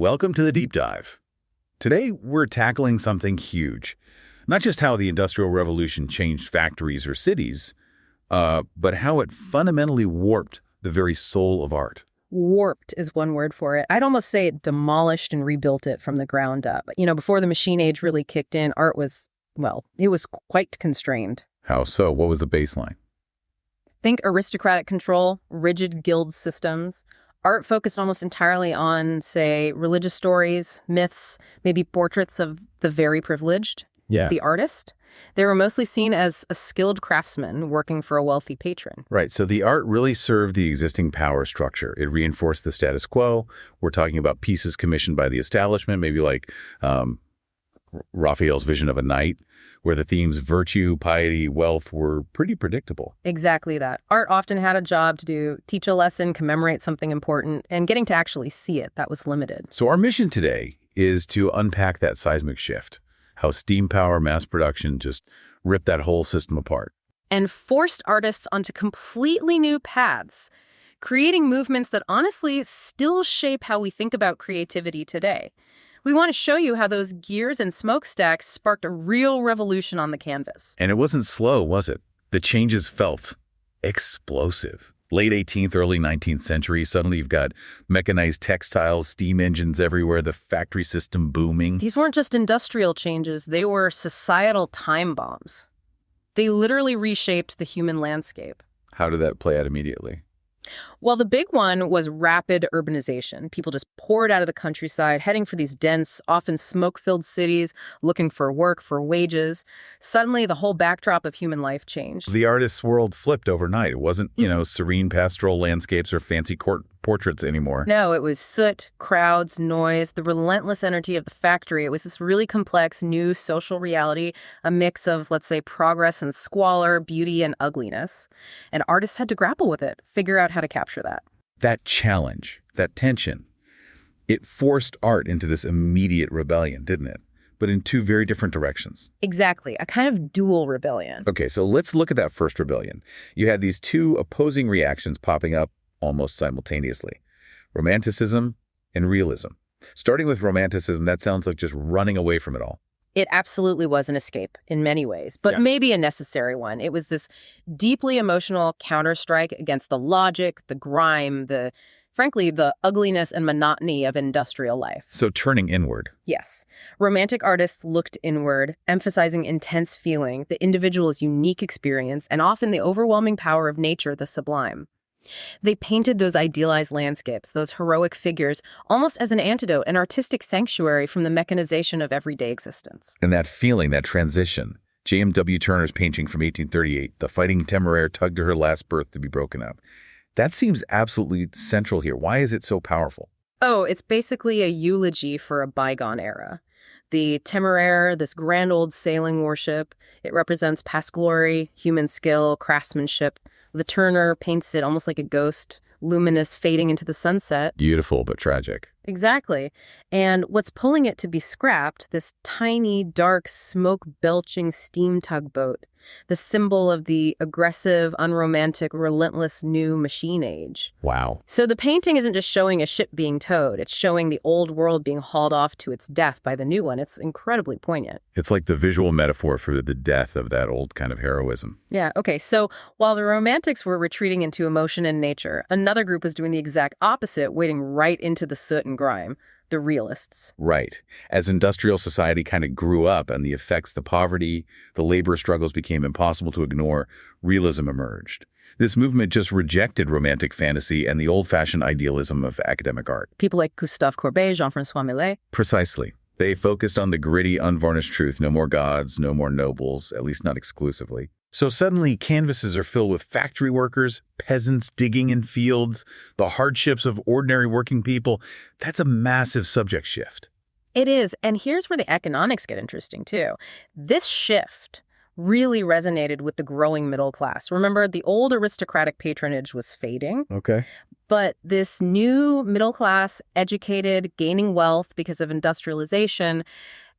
welcome to the Deep Dive. Today, we're tackling something huge. Not just how the Industrial Revolution changed factories or cities, but how it fundamentally warped the very soul of art. Warped is one word for it. I'd almost say it demolished and rebuilt it from the ground up. Before the machine age really kicked in, art was, it was quite constrained. How so? What was the baseline? Think aristocratic control, rigid guild systems. Art focused almost entirely on, say, religious stories, myths, maybe portraits of the very privileged, the artist. They were mostly seen as a skilled craftsman working for a wealthy patron. Right, so the art really served the existing power structure. It reinforced the status quo. We're talking about pieces commissioned by the establishment, maybe like Raphael's Vision of a Knight, where the themes virtue, piety, wealth were pretty predictable. Exactly that. Art often had a job to do, teach a lesson, commemorate something important, and getting to actually see it, that was limited. So our mission today is to unpack that seismic shift, how steam power, mass production just ripped that whole system apart. And forced artists onto completely new paths, creating movements that honestly still shape how we think about creativity today. We want to show you how those gears and smokestacks sparked a real revolution on the canvas. And it wasn't slow, was it? The changes felt explosive. Late 18th, early 19th century, suddenly you've got mechanized textiles, steam engines everywhere, the factory system booming. These weren't just industrial changes, they were societal time bombs. They literally reshaped the human landscape. How did that play out immediately? Well, the big one was rapid urbanization. People just poured out of the countryside, heading for these dense, often smoke-filled cities, looking for work, for wages. Suddenly, the whole backdrop of human life changed. The artist's world flipped overnight. It wasn't, serene pastoral landscapes or fancy court portraits anymore. No, it was soot, crowds, noise, the relentless energy of the factory. It was this really complex new social reality, a mix of, let's say, progress and squalor, beauty and ugliness. And artists had to grapple with it, figure out how to capture that. That challenge, that tension, it forced art into this immediate rebellion, didn't it? But in two very different directions. Exactly, a kind of dual rebellion. Okay, so let's look at that first rebellion. You had these two opposing reactions popping up almost simultaneously. Romanticism and Realism. Starting with Romanticism, that sounds like just running away from it all. It absolutely was an escape in many ways, but maybe a necessary one. It was this deeply emotional counterstrike against the logic, the grime, frankly, the ugliness and monotony of industrial life. So turning inward. Yes. Romantic artists looked inward, emphasizing intense feeling, the individual's unique experience, and often the overwhelming power of nature, the sublime. They painted those idealized landscapes, those heroic figures, almost as an antidote, an artistic sanctuary from the mechanization of everyday existence. And that feeling, that transition, J.M.W. Turner's painting from 1838, the fighting temeraire tugged to her last berth to be broken up. That seems absolutely central here. Why is it so powerful? Oh, it's basically a eulogy for a bygone era. The temeraire, this grand old sailing warship, it represents past glory, human skill, craftsmanship. The Turner paints it almost like a ghost, luminous, fading into the sunset. Beautiful, but tragic. Exactly. And what's pulling it to be scrapped, this tiny, dark, smoke-belching steam tugboat, the symbol of the aggressive, unromantic, relentless new machine age. Wow. So the painting isn't just showing a ship being towed. It's showing the old world being hauled off to its death by the new one. It's incredibly poignant. It's like the visual metaphor for the death of that old kind of heroism. Yeah, okay. So while the Romantics were retreating into emotion and nature, another group was doing the exact opposite, wading right into the soot and grime. The realists. Right. As industrial society kind of grew up and the effects, the poverty, the labor struggles became impossible to ignore, realism emerged. This movement just rejected romantic fantasy and the old-fashioned idealism of academic art. People like Gustave Courbet, Jean-François Millet. Precisely. They focused on the gritty, unvarnished truth. No more gods, no more nobles, at least not exclusively. So suddenly, canvases are filled with factory workers, peasants digging in fields, the hardships of ordinary working people. That's a massive subject shift. It is. And here's where the economics get interesting, too. This shift really resonated with the growing middle class. Remember, the old aristocratic patronage was fading. Okay. But this new middle class, educated, gaining wealth because of industrialization,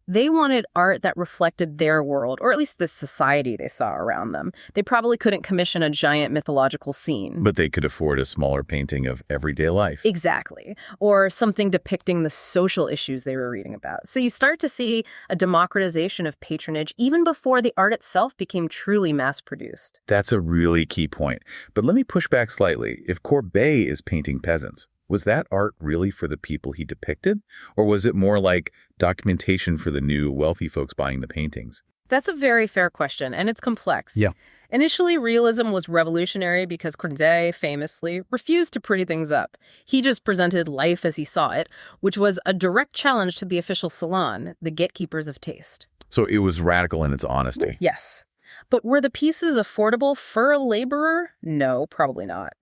They wanted art that reflected their world, or at least the society they saw around them. They probably couldn't commission a giant mythological scene. But they could afford a smaller painting of everyday life. Exactly. Or something depicting the social issues they were reading about. So you start to see a democratization of patronage even before the art itself became truly mass-produced. That's a really key point. But let me push back slightly. If Courbet is painting peasants, was that art really for the people he depicted? Or was it more like documentation for the new wealthy folks buying the paintings? That's a very fair question, and it's complex. Yeah. Initially, realism was revolutionary because Courbet famously refused to pretty things up. He just presented life as he saw it, which was a direct challenge to the official salon, the gatekeepers of taste. So it was radical in its honesty. Yes. But were the pieces affordable for a laborer? No, probably not.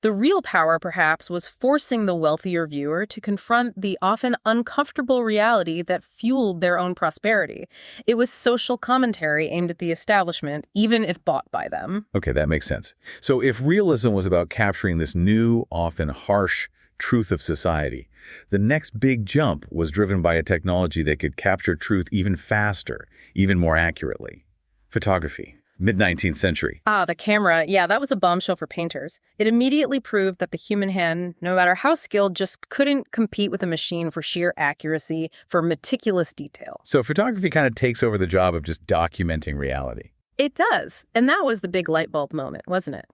The real power, perhaps, was forcing the wealthier viewer to confront the often uncomfortable reality that fueled their own prosperity. It was social commentary aimed at the establishment, even if bought by them. Okay, that makes sense. So if realism was about capturing this new, often harsh truth of society, the next big jump was driven by a technology that could capture truth even faster, even more accurately. Photography. Mid-19th century. The camera. Yeah, that was a bombshell for painters. It immediately proved that the human hand, no matter how skilled, just couldn't compete with a machine for sheer accuracy, for meticulous detail. So photography kind of takes over the job of just documenting reality. It does. And that was the big light bulb moment, wasn't it?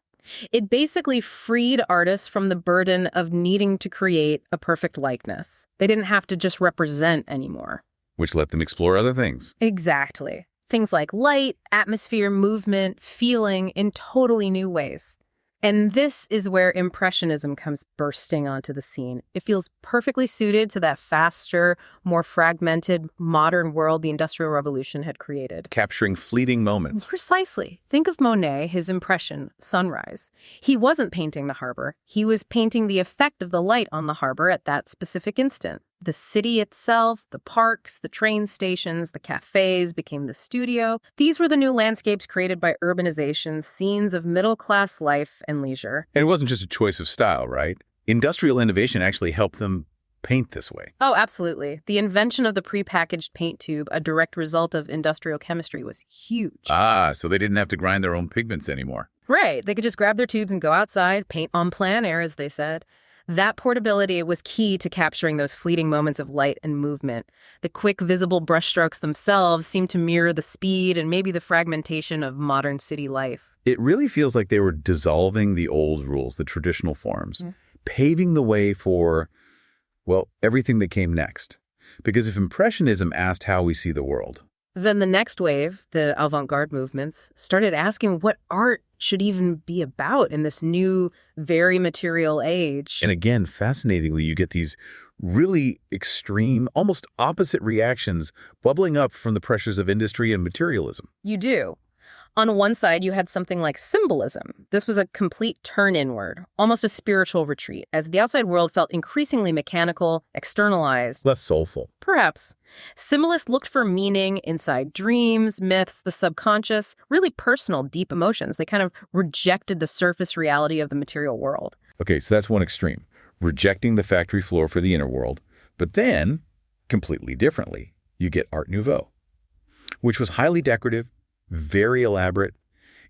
It basically freed artists from the burden of needing to create a perfect likeness. They didn't have to just represent anymore. Which let them explore other things. Exactly. Things like light, atmosphere, movement, feeling in totally new ways. And this is where Impressionism comes bursting onto the scene. It feels perfectly suited to that faster, more fragmented, modern world the Industrial Revolution had created. Capturing fleeting moments. Precisely. Think of Monet, his impression, Sunrise. He wasn't painting the harbor. He was painting the effect of the light on the harbor at that specific instant. The city itself, the parks, the train stations, the cafes became the studio. These were the new landscapes created by urbanization, scenes of middle-class life and leisure. And it wasn't just a choice of style, right? Industrial innovation actually helped them paint this way. Oh, absolutely. The invention of the prepackaged paint tube, a direct result of industrial chemistry, was huge. So they didn't have to grind their own pigments anymore. Right. They could just grab their tubes and go outside, paint en plein air, as they said. That portability was key to capturing those fleeting moments of light and movement. The quick, visible brushstrokes themselves seemed to mirror the speed and maybe the fragmentation of modern city life. It really feels like they were dissolving the old rules, the traditional forms, paving the way for, well, everything that came next. Because if Impressionism asked how we see the world, then the next wave, the avant-garde movements, started asking what art should even be about in this new, very material age. And again, fascinatingly, you get these really extreme, almost opposite reactions bubbling up from the pressures of industry and materialism. You do. On one side, you had something like symbolism. This was a complete turn inward, almost a spiritual retreat, as the outside world felt increasingly mechanical, externalized. Less soulful. Perhaps. Symbolists looked for meaning inside dreams, myths, the subconscious, really personal, deep emotions. They kind of rejected the surface reality of the material world. Okay, so that's one extreme, rejecting the factory floor for the inner world. But then, completely differently, you get Art Nouveau, which was highly decorative, very elaborate.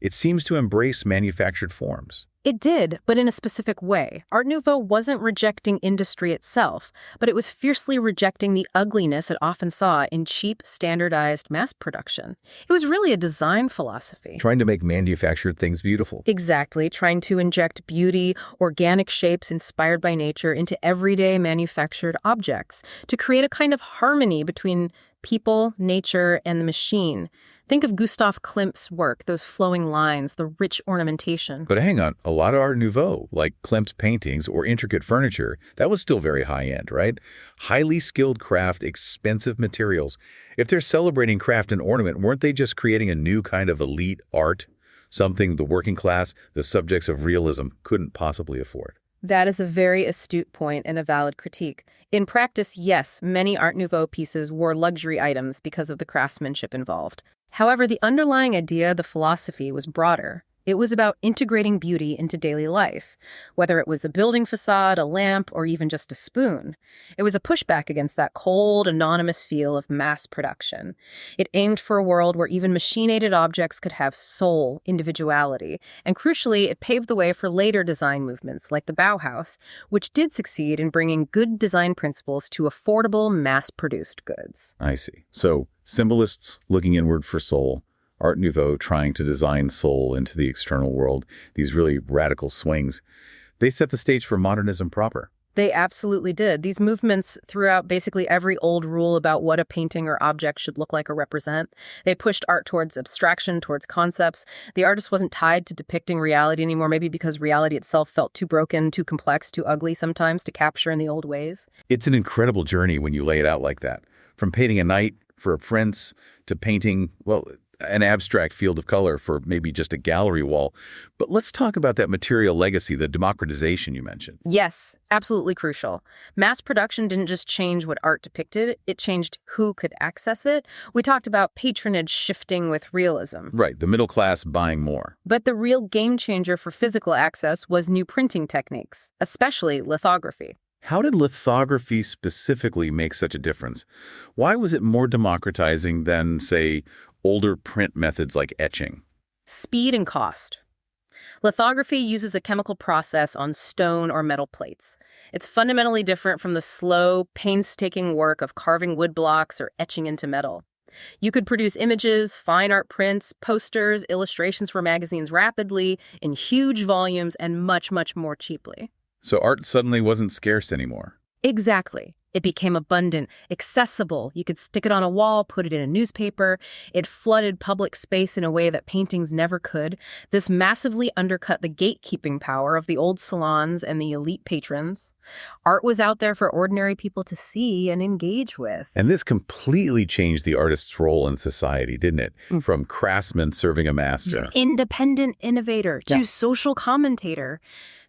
It seems to embrace manufactured forms. It did, but in a specific way. Art Nouveau wasn't rejecting industry itself, but it was fiercely rejecting the ugliness it often saw in cheap, standardized mass production. It was really a design philosophy. Trying to make manufactured things beautiful. Exactly, trying to inject beauty, organic shapes inspired by nature into everyday manufactured objects, to create a kind of harmony between people, nature, and the machine. Think of Gustav Klimt's work, those flowing lines, the rich ornamentation. But hang on, a lot of Art Nouveau, like Klimt's paintings or intricate furniture, that was still very high-end, right? Highly skilled craft, expensive materials. If they're celebrating craft and ornament, weren't they just creating a new kind of elite art? Something the working class, the subjects of realism, couldn't possibly afford. That is a very astute point and a valid critique. In practice, yes, many Art Nouveau pieces were luxury items because of the craftsmanship involved. However, the underlying idea, the philosophy, was broader. It was about integrating beauty into daily life, whether it was a building facade, a lamp, or even just a spoon. It was a pushback against that cold, anonymous feel of mass production. It aimed for a world where even machine-aided objects could have soul, individuality, and crucially, it paved the way for later design movements like the Bauhaus, which did succeed in bringing good design principles to affordable, mass-produced goods. I see. So, symbolists looking inward for soul, Art Nouveau trying to design soul into the external world, these really radical swings, they set the stage for modernism proper. They absolutely did. These movements threw out basically every old rule about what a painting or object should look like or represent. They pushed art towards abstraction, towards concepts. The artist wasn't tied to depicting reality anymore, maybe because reality itself felt too broken, too complex, too ugly sometimes to capture in the old ways. It's an incredible journey when you lay it out like that. From painting a knight for a prince to painting, well, an abstract field of color for maybe just a gallery wall. But let's talk about that material legacy, the democratization you mentioned. Yes, absolutely crucial. Mass production didn't just change what art depicted, it changed who could access it. We talked about patronage shifting with realism. Right, the middle class buying more. But the real game changer for physical access was new printing techniques, especially lithography. How did lithography specifically make such a difference? Why was it more democratizing than, say, older print methods like etching? Speed and cost. Lithography uses a chemical process on stone or metal plates. It's fundamentally different from the slow, painstaking work of carving wood blocks or etching into metal. You could produce images, fine art prints, posters, illustrations for magazines rapidly, in huge volumes, and much, much more cheaply. So art suddenly wasn't scarce anymore. Exactly. It became abundant, accessible. You could stick it on a wall, put it in a newspaper. It flooded public space in a way that paintings never could. This massively undercut the gatekeeping power of the old salons and the elite patrons. Art was out there for ordinary people to see and engage with. And this completely changed the artist's role in society, didn't it? From craftsman serving a master. Independent innovator to social commentator.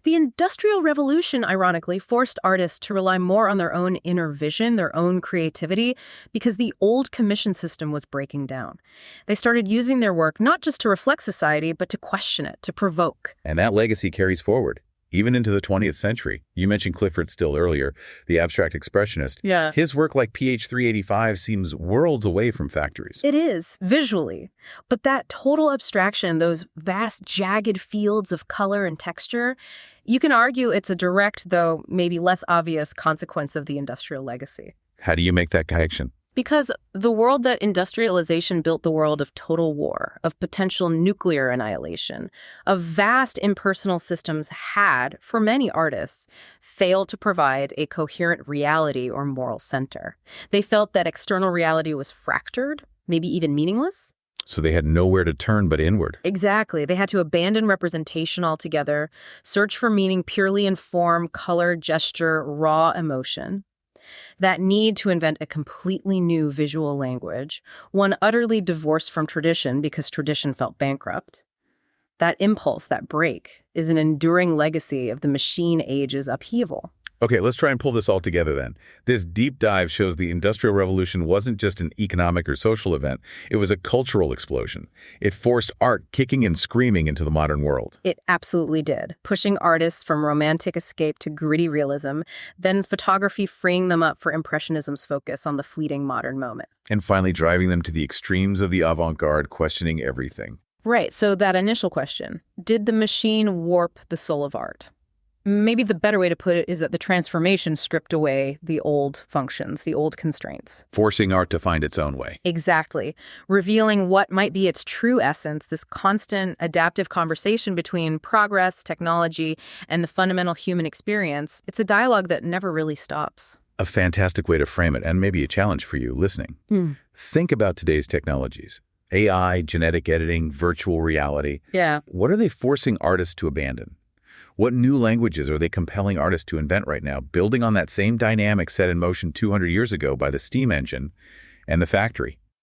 The Industrial Revolution, ironically, forced artists to rely more on their own inner vision, their own creativity, because the old commission system was breaking down. They started using their work not just to reflect society, but to question it, to provoke. And that legacy carries forward, even into the 20th century. You mentioned Clifford Still earlier, the abstract expressionist. Yeah. His work like PH 385 seems worlds away from factories. It is, visually. But that total abstraction, those vast, jagged fields of color and texture, you can argue it's a direct, though maybe less obvious, consequence of the industrial legacy. How do you make that connection? Because the world that industrialization built, the world of total war, of potential nuclear annihilation, of vast impersonal systems had, for many artists, failed to provide a coherent reality or moral center. They felt that external reality was fractured, maybe even meaningless. So they had nowhere to turn but inward. Exactly. They had to abandon representation altogether, search for meaning purely in form, color, gesture, raw emotion. That need to invent a completely new visual language, one utterly divorced from tradition because tradition felt bankrupt. That impulse, that break, is an enduring legacy of the machine age's upheaval. Okay, let's try and pull this all together then. This deep dive shows the Industrial Revolution wasn't just an economic or social event. It was a cultural explosion. It forced art kicking and screaming into the modern world. It absolutely did, pushing artists from romantic escape to gritty realism, then photography freeing them up for Impressionism's focus on the fleeting modern moment. And finally driving them to the extremes of the avant-garde, questioning everything. Right, so that initial question, did the machine warp the soul of art? Maybe the better way to put it is that the transformation stripped away the old functions, the old constraints. Forcing art to find its own way. Exactly. Revealing what might be its true essence, this constant adaptive conversation between progress, technology, and the fundamental human experience. It's a dialogue that never really stops. A fantastic way to frame it, and maybe a challenge for you listening. Think about today's technologies. AI, genetic editing, virtual reality. Yeah. What are they forcing artists to abandon? What new languages are they compelling artists to invent right now, building on that same dynamic set in motion 200 years ago by the steam engine and the factory?